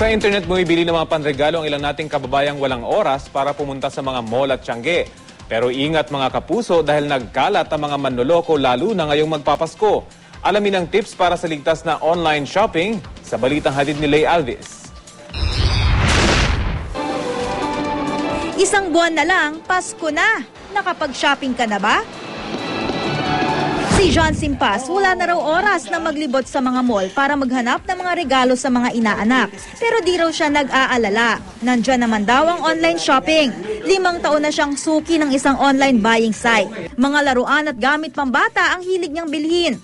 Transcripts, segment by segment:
Sa internet bumibili ng mga panregalo ang ilang nating kababayang walang oras para pumunta sa mga mall at tiyangge. Pero ingat mga kapuso dahil nagkalat ang mga manloloko lalo na ngayong magpapasko. Alamin ang tips para sa ligtas na online shopping sa balitang hatid ni Lay Alvis. Isang buwan na lang, Pasko na. Nakapag-shopping ka na ba? Si John Simpas, wala na raw oras na maglibot sa mga mall para maghanap ng mga regalo sa mga inaanak. Pero di raw siya nag-aalala. Nandyan naman daw ang online shopping. 5 taon na siyang suki ng isang online buying site. Mga laruan at gamit pambata ang hilig niyang bilhin.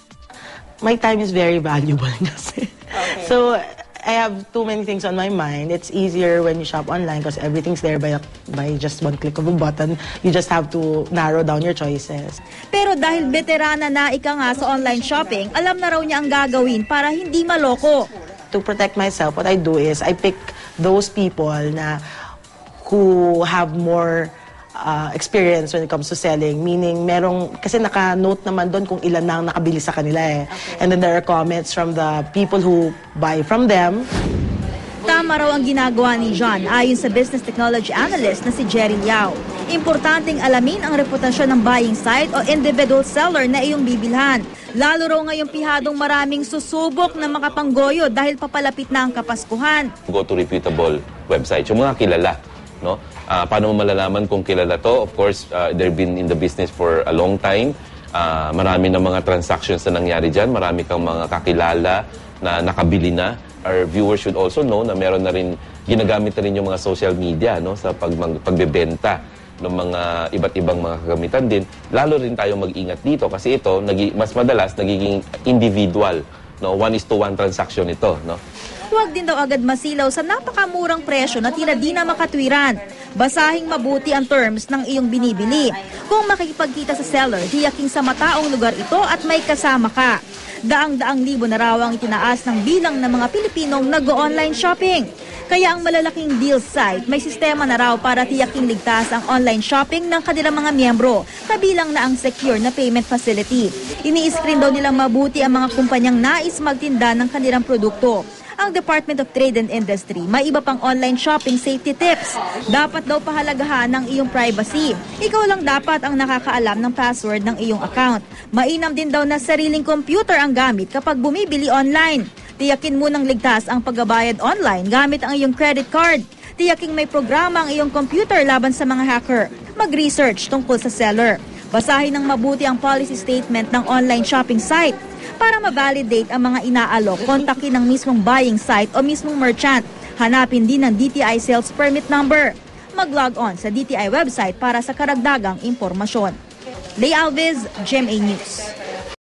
My time is very valuable kasi. Okay. So, I have too many things on my mind. It's easier when you shop online because everything's there by just one click of a button. You just have to narrow down your choices. Pero dahil veterana na ika nga sa online shopping, alam na raw niya ang gagawin para hindi maloko. To protect myself, what I do is I pick those people who have more experience when it comes to selling. Meaning, kasi naka-note naman doon kung ilan na ang nakabili sa kanila eh. Okay. And then there are comments from the people who buy from them. Tama raw ang ginagawa ni John ayon sa business technology analyst na si Jerry Liao. Importanteng alamin ang reputasyon ng buying site o individual seller na iyong bibilhan. Lalo raw ngayong pihadong maraming susubok na makapanggoyo dahil papalapit na ang Kapaskuhan. Go to reputable websites, yung mga kilala, no? Paano mo malalaman kung kilala to? Of course, they've been in the business for a long time. Marami na mga transactions na nangyari dyan. Marami kang mga kakilala na nakabili na. Our viewers should also know na meron na rin, ginagamit na rin yung mga social media, no, sa pagbebenta ng mga iba't ibang mga kagamitan din. Lalo rin tayo mag-ingat dito kasi ito, mas madalas nagiging individual. No? 1:1 transaction ito. No? Huwag din daw agad masilaw sa napakamurang presyo na tila di na makatwiran. Basahing mabuti ang terms ng iyong binibili. Kung makikipagkita sa seller, tiyaking sa mataong lugar ito at may kasama ka. Daang-daang libo na raw ang itinaas ng bilang ng mga Pilipinong nag-online shopping. Kaya ang malalaking deal site, may sistema na raw para tiyaking ligtas ang online shopping ng kanilang mga miyembro, kabilang na ang secure na payment facility. Ini-screen daw nilang mabuti ang mga kumpanyang nais magtinda ng kanilang produkto. Ang Department of Trade and Industry, may iba pang online shopping safety tips. Dapat daw pahalagahan ng iyong privacy. Ikaw lang dapat ang nakakaalam ng password ng iyong account. Mainam din daw na sariling computer ang gamit kapag bumibili online. Tiyakin munang ligtas ang pagbabayad online gamit ang iyong credit card. Tiyaking may programa ang iyong computer laban sa mga hacker. Mag-research tungkol sa seller. Basahin ng mabuti ang policy statement ng online shopping site. Para ma-validate ang mga inaalok, kontakin ng mismong buying site o mismong merchant. Hanapin din ang DTI Sales Permit Number. Mag-log on sa DTI website para sa karagdagang impormasyon. Lay Alvis, GMA News.